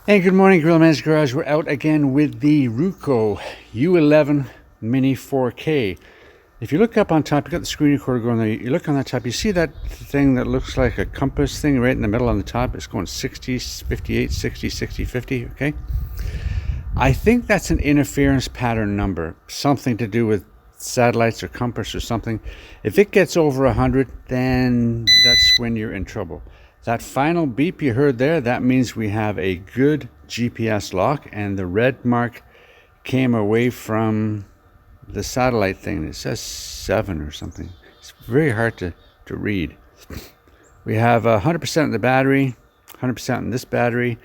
Hey, good morning, Grillman's Garage. We're out again with the RUKO U11Mini 4K. If you look up on top, you got the screen recorder going there. You look on the top, you see that thing that looks like a compass thing right in the middle on the top. It's going 60, 58, 60, 60, 50, okay? I think that's an interference pattern number, something to do with satellites or compass or something. If it gets over 100, then that's when you're in trouble. That final beep you heard there, that means we have a good GPS lock, and the red mark came away from the satellite thing. It says 7 or something. It's very hard to read. We have 100% in the battery, 100% in this battery.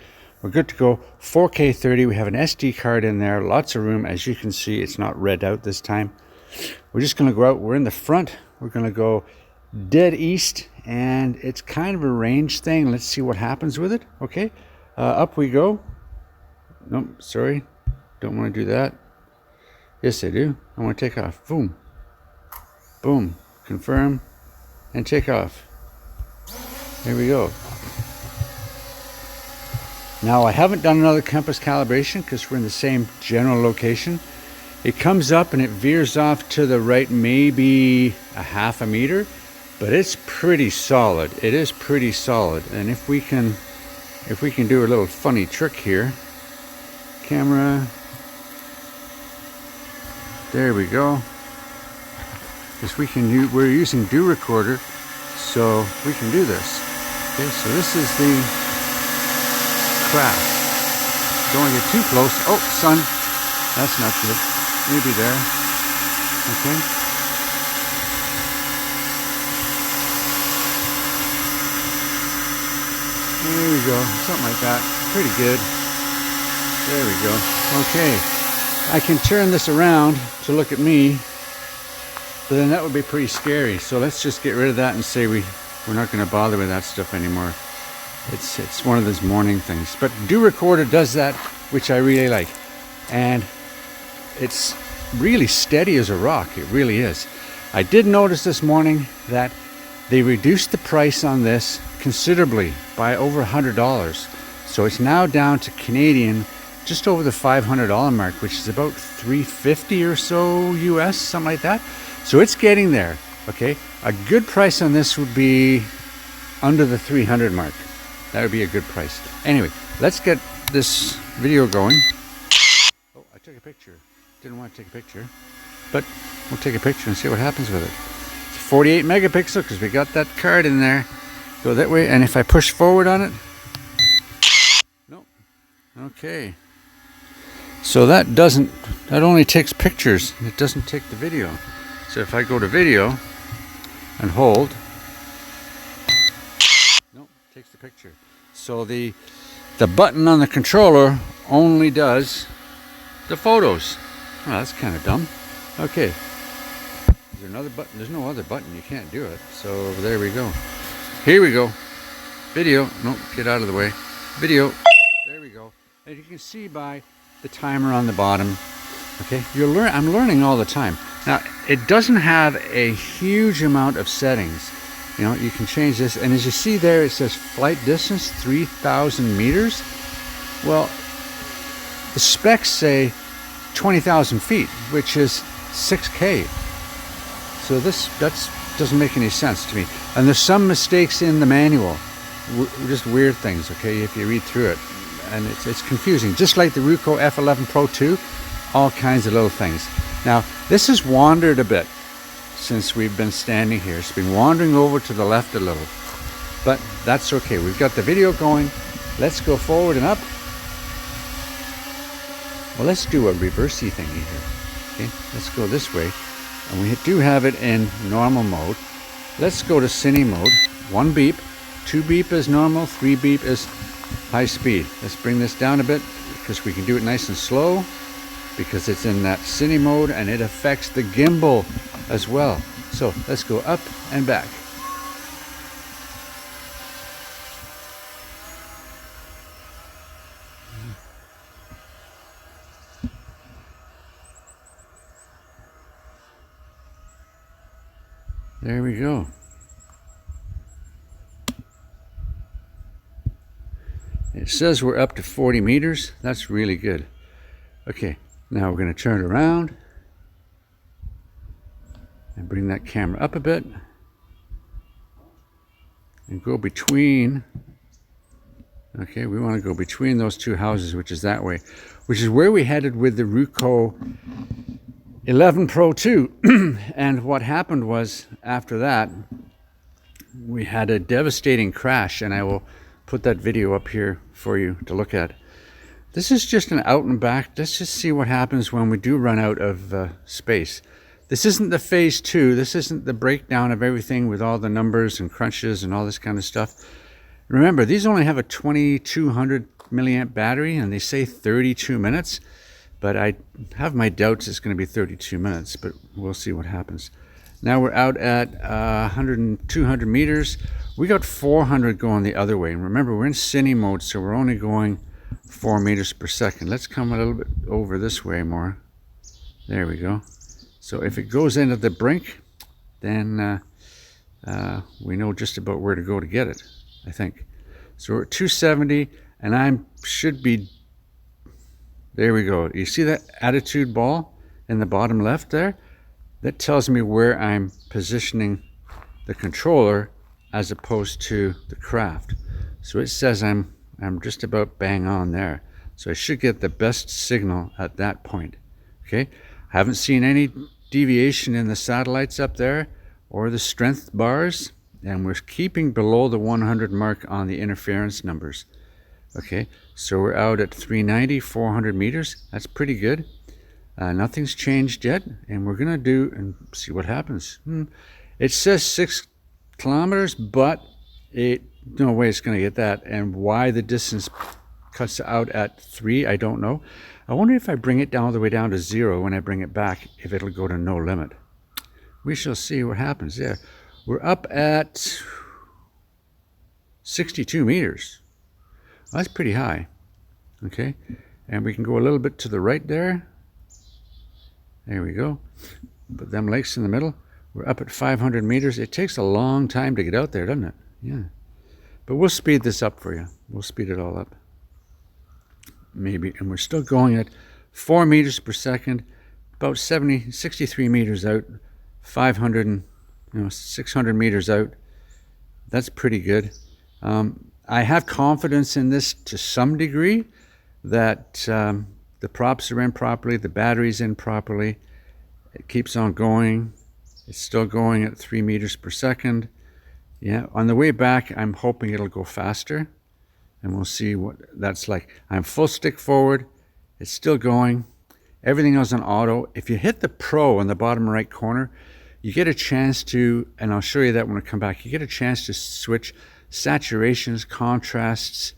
We're good to go. 4K 30, we have an SD card in there, lots of room. As you can see, it's not red out this time. We're just gonna go out, we're in the front. We're gonna go dead east, and it's kind of a range thing. Let's see what happens with it. Okay, up we go. Nope, sorry, don't want to do that. Yes, I do. I want to take off. Boom, boom, confirm, and take off. There we go. Now I haven't done another compass calibration because we're in the same general location. It comes up and it veers off to the right maybe a half a meter, but it's pretty solid. It is pretty solid. And if we can do a little funny trick here, camera, there we go. Because we're using do recorder, so we can do this. Okay, so this is the craft. Don't want to get too close. Oh, sun, that's not good. Maybe there. Okay. There we go. Something like that. Pretty good. There we go. Okay. I can turn this around to look at me, but then that would be pretty scary. So let's just get rid of that and say we're not going to bother with that stuff anymore. It's one of those morning things. But do recorder does that, which I really like. And it's really steady as a rock. It really is. I did notice this morning that they reduced the price on this considerably by over $100. So it's now down to Canadian, just over the $500 mark, which is about $350 or so US, something like that. So it's getting there. Okay, a good price on this would be under the 300 mark. That would be a good price. Anyway, let's get this video going. Oh, I took a picture. Didn't want to take a picture, but we'll take a picture and see what happens with it. It's 48 megapixel because we got that card in there. Go that way, and if I push forward on it, nope. Okay. So that only takes pictures. It doesn't take the video. So if I go to video and hold, nope, takes the picture. So the button on the controller only does the photos. Oh, that's kind of dumb. Okay. Is there another button? There's no other button. You can't do it. So there we go. Here we go. Video. Nope, get out of the way. Video. There we go. And you can see by the timer on the bottom. Okay. I'm learning all the time. Now, it doesn't have a huge amount of settings. You know, you can change this, and as you see there, it says flight distance 3,000 meters. Well, the specs say 20,000 feet, which is 6K. So that doesn't make any sense to me. And there's some mistakes in the manual, just weird things. Okay, if you read through it, and it's confusing. Just like the RUKO F11 Pro 2, all kinds of little things. Now, this has wandered a bit since we've been standing here. It's been wandering over to the left a little, but that's okay. We've got the video going. Let's go forward and up. Well, let's do a reversey thingy here. Okay, let's go this way, and we do have it in normal mode. Let's go to cine mode. 1 beep, 2 beep is normal, 3 beep is high speed. Let's bring this down a bit because we can do it nice and slow, because it's in that cine mode and it affects the gimbal as well. So let's go up and back. There we go. It says we're up to 40 meters. That's really good. Okay, now we're going to turn around and bring that camera up a bit and go between. Okay, we want to go between those two houses, which is that way, which is where we headed with the RUKO 11 Pro 2. And what happened was, after that, we had a devastating crash, and I will put that video up here for you to look at. This is just an out and back. Let's just see what happens when we do run out of space. This isn't the phase 2. This isn't the breakdown of everything with all the numbers and crunches and all this kind of stuff. Remember, these only have a 2200 milliamp battery, and they say 32 minutes, but I have my doubts it's going to be 32 minutes, but we'll see what happens. Now we're out at 100 and 200 meters. We got 400 going the other way. And remember, we're in cine mode, so we're only going 4 meters per second. Let's come a little bit over this way more. There we go. So if it goes into the brink, then we know just about where to go to get it, I think. So we're at 270, and I should be, there we go. You see that attitude ball in the bottom left there? That tells me where I'm positioning the controller as opposed to the craft. So it says I'm just about bang on there. So I should get the best signal at that point. Okay, I haven't seen any deviation in the satellites up there or the strength bars, and we're keeping below the 100 mark on the interference numbers. Okay, so we're out at 390, 400 meters. That's pretty good. Nothing's changed yet, and we're gonna do and see what happens. It says 6 kilometers, but no way it's gonna get that. And why the distance cuts out at 3, I don't know. I wonder if I bring it down all the way down to 0 when I bring it back, if it'll go to no limit. We shall see what happens there. We're up at 62 meters. That's pretty high. Okay, and we can go a little bit to the right there. There we go. Put them lakes in the middle. We're up at 500 meters. It takes a long time to get out there, doesn't it? Yeah. But we'll speed this up for you. We'll speed it all up. Maybe. And we're still going at 4 meters per second, about 63 meters out, 500 and 600 meters out. That's pretty good. I have confidence in this to some degree that the props are in properly, the battery's in properly. It keeps on going. It's still going at 3 meters per second. Yeah, on the way back, I'm hoping it'll go faster, and we'll see what that's like. I'm full stick forward. It's still going. Everything else on auto. If you hit the Pro in the bottom right corner, you get a chance to, and I'll show you that when I come back, you get a chance to switch saturations, contrasts,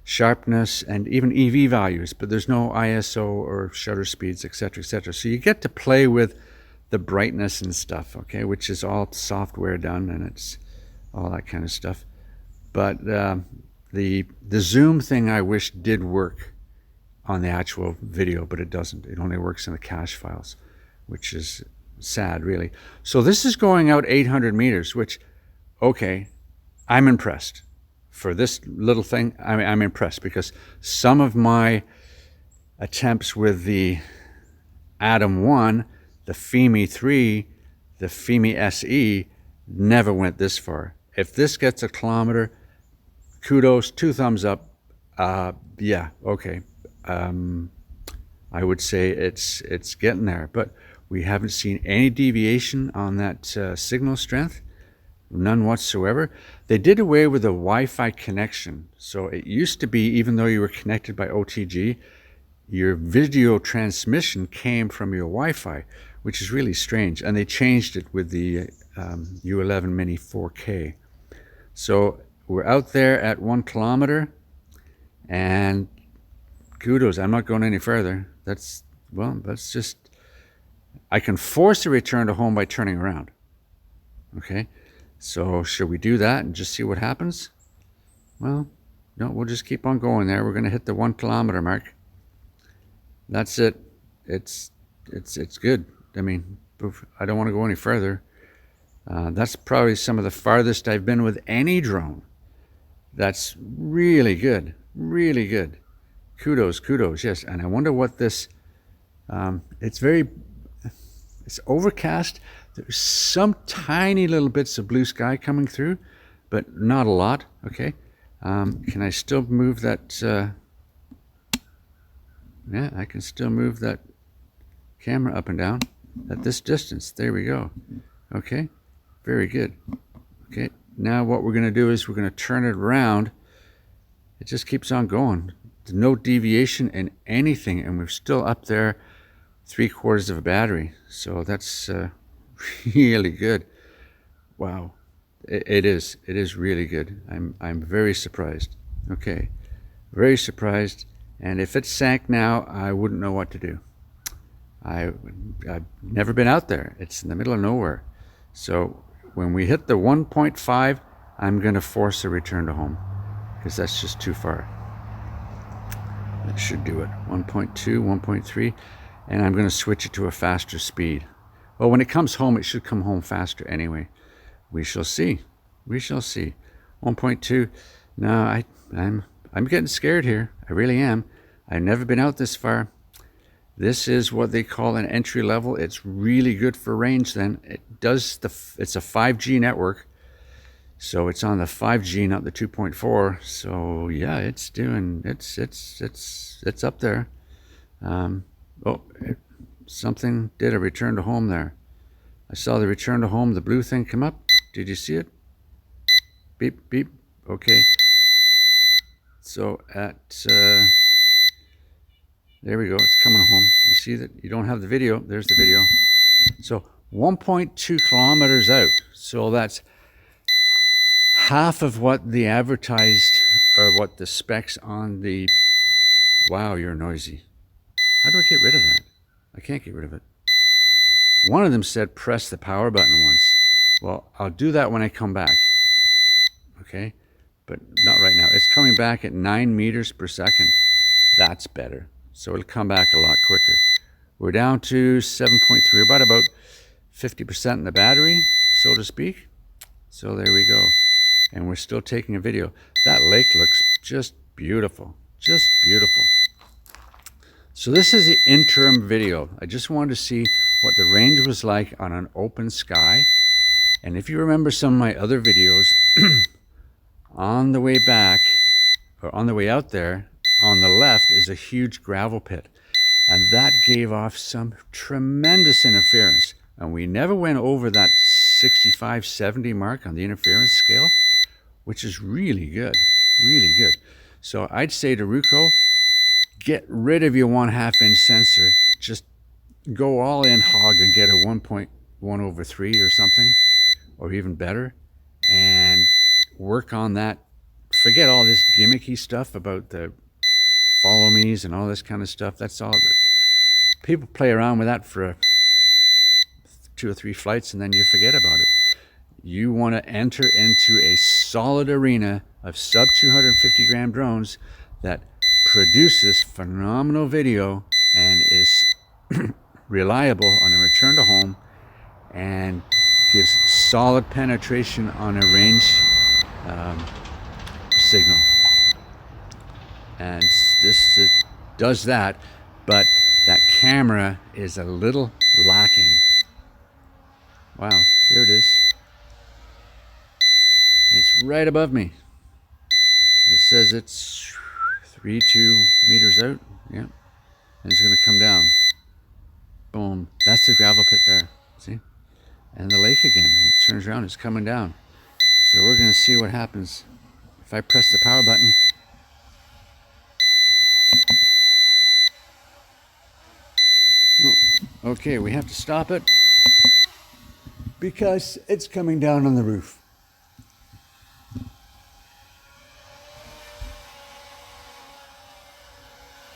sharpness, and even EV values, but there's no ISO or shutter speeds, etc., etc. So you get to play with the brightness and stuff, okay, which is all software done, and it's all that kind of stuff. But the zoom thing I wish did work on the actual video, but it doesn't. It only works in the cache files, which is sad, really. So this is going out 800 meters, which, okay, I'm impressed. For this little thing, I'm impressed, because some of my attempts with the Atom 1, the FIMI 3, the FIMI SE never went this far. If this gets a kilometer, kudos, 2 thumbs up. Yeah, okay. I would say it's getting there, but we haven't seen any deviation on that signal strength. None whatsoever. They did away with the Wi-Fi connection. So it used to be, even though you were connected by OTG, your video transmission came from your Wi-Fi, which is really strange. And they changed it with the U11Mini 4K. So we're out there at 1 kilometer, and kudos. I'm not going any further. That's just, I can force a return to home by turning around. Okay. So should we do that and just see what happens? Well, no, we'll just keep on going there. We're going to hit the 1 kilometer mark. That's it. It's good. I mean, I don't want to go any further. That's probably some of the farthest I've been with any drone. That's really good. Really good. Kudos, kudos, yes. And I wonder what this, it's overcast. There's some tiny little bits of blue sky coming through, but not a lot, okay? Can I still move that, yeah, I can still move that camera up and down at this distance. There we go. Okay, very good. Okay, now what we're gonna do is we're gonna turn it around. It just keeps on going. There's no deviation in anything, and we're still up there 3/4 of a battery. So that's really good. Wow, it is really good. I'm very surprised. Okay, very surprised. And if it sank now, I wouldn't know what to do. I've never been out there. It's in the middle of nowhere. So when we hit the 1.5, I'm going to force a return to home because that's just too far. That should do it. 1.2, 1.3, and I'm going to switch it to a faster speed. Well, when it comes home, it should come home faster anyway. We shall see. We shall see. 1.2. No, I'm getting scared here. I really am. I've never been out this far. This is what they call an entry level. It's really good for range then. It's a 5G network. So it's on the 5G, not the 2.4. So yeah, it's up there. Something did a return to home there. I saw the return to home, the blue thing come up. Did you see it? Beep, beep. Okay. So there we go. It's coming home. You see that? You don't have the video. There's the video. So 1.2 kilometers out. So that's half of what the advertised or what the specs on the... Wow, you're noisy. How do I get rid of that? I can't get rid of it. One of them said press the power button once. Well, I'll do that when I come back. Okay? But not right now. It's coming back at 9 meters per second. That's better. So it'll come back a lot quicker. We're down to 7.3. We're about 50% in the battery, so to speak. So there we go. And we're still taking a video. That lake looks just beautiful. Just beautiful. So this is the interim video. I just wanted to see what the range was like on an open sky. And if you remember some of my other videos, on the way back, or on the way out there, on the left is a huge gravel pit. And that gave off some tremendous interference. And we never went over that 65, 70 mark on the interference scale, which is really good, really good. So I'd say to RUKO, get rid of your 1/2 inch sensor. Just go all in hog and get a 1.1/3 or something, or even better, and work on that. Forget all this gimmicky stuff about the follow me's and all this kind of stuff. That's all. People play around with that for 2 or 3 flights and then you forget about it. You want to enter into a solid arena of sub 250 gram drones that produces phenomenal video and is reliable on a return to home and gives solid penetration on a range signal. And this does that, but that camera is a little lacking. Wow, there it is. It's right above me. It says it's 3-2 meters out. Yeah, and it's going to come down. Boom. That's the gravel pit there. See? And the lake again. And it turns around. It's coming down. So we're going to see what happens if I press the power button. Oh, okay, we have to stop it because it's coming down on the roof.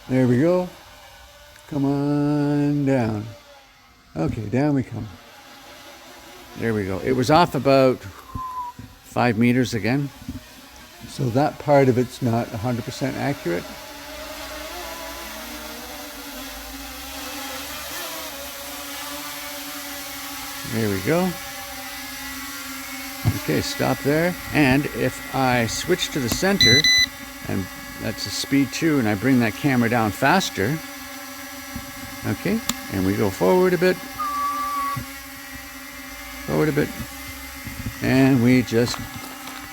There we go. Come on down. Okay, down we come. There we go. It was off about 5 meters again. So that part of it's not 100% accurate. There we go. Okay, stop there. And if I switch to the center and that's a speed 2, and I bring that camera down faster. Okay, and we go forward a bit, and we just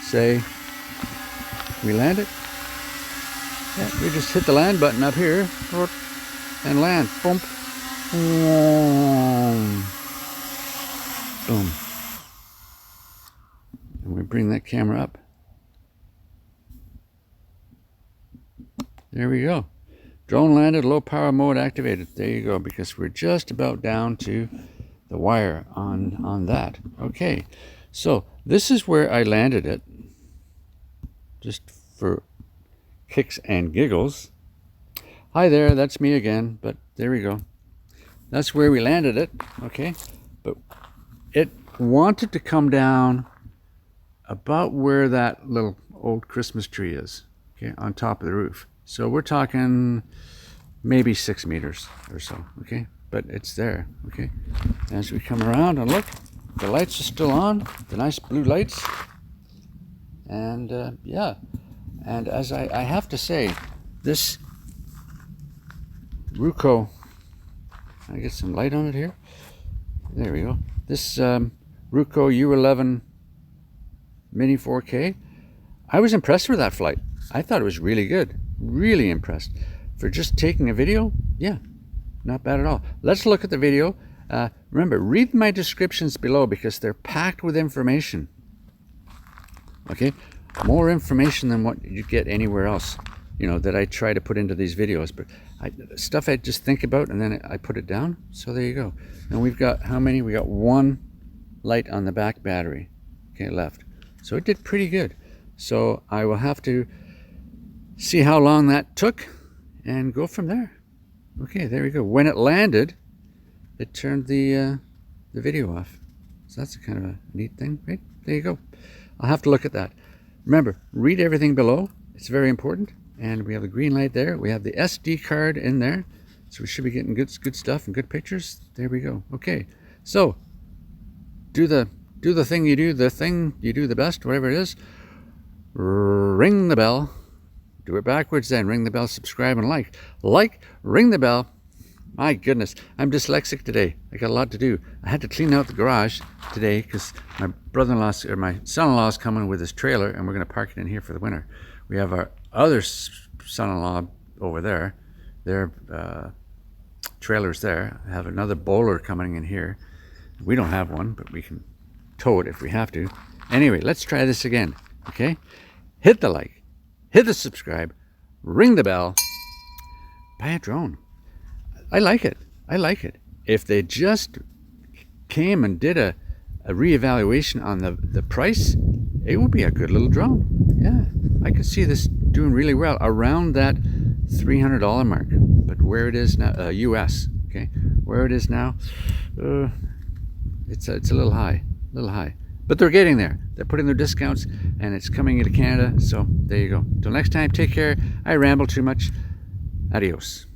say we land it. Yeah, we just hit the land button up here and land. Boom. Boom. And we bring that camera up. There we go. Drone landed, low power mode activated. There you go, because we're just about down to the wire on that. Okay, so this is where I landed it, just for kicks and giggles. Hi there, that's me again, but there we go. That's where we landed it, okay? But it wanted to come down about where that little old Christmas tree is, okay, on top of the roof. So we're talking maybe 6 meters or so, okay? But it's there, okay? As we come around and look, the lights are still on, the nice blue lights. And yeah, and as I have to say, this RUKO, I get some light on it here. There we go. This RUKO U11Mini 4K, I was impressed with that flight. I thought it was really good. Really impressed. For just taking a video, yeah, not bad at all. Let's look at the video. Remember, read my descriptions below because they're packed with information. Okay, more information than what you get anywhere else, you know, that I try to put into these videos. But stuff I just think about and then I put it down. So there you go. And we've got how many? We got 1 light on the back battery, okay, left. So it did pretty good. So I will have to see how long that took and go from there. Okay, there we go. When it landed, it turned the video off. So that's kind of a neat thing, right? There you go. I'll have to look at that. Remember, read everything below. It's very important. And we have the green light there. We have the SD card in there. So we should be getting good stuff and good pictures. There we go. Okay, so do the thing you do, the best, whatever it is. Ring the bell. Do it backwards then. Ring the bell, subscribe, and like. Ring the bell. My goodness, I'm dyslexic today. I got a lot to do. I had to clean out the garage today because my brother-in-law or my son-in-law is coming with his trailer, and we're going to park it in here for the winter. We have our other son-in-law over there. Their trailer's there. I have another bowler coming in here. We don't have one, but we can tow it if we have to. Anyway, let's try this again. Okay, hit the like. Hit the subscribe, ring the bell, buy a drone. I like it. I like it. If they just came and did a reevaluation on the price, it would be a good little drone. Yeah, I could see this doing really well around that $300 mark. But where it is now, US, okay, where it is now, it's a little high, But they're getting there. They're putting their discounts, and it's coming into Canada. So there you go. Till next time, take care. I ramble too much. Adios.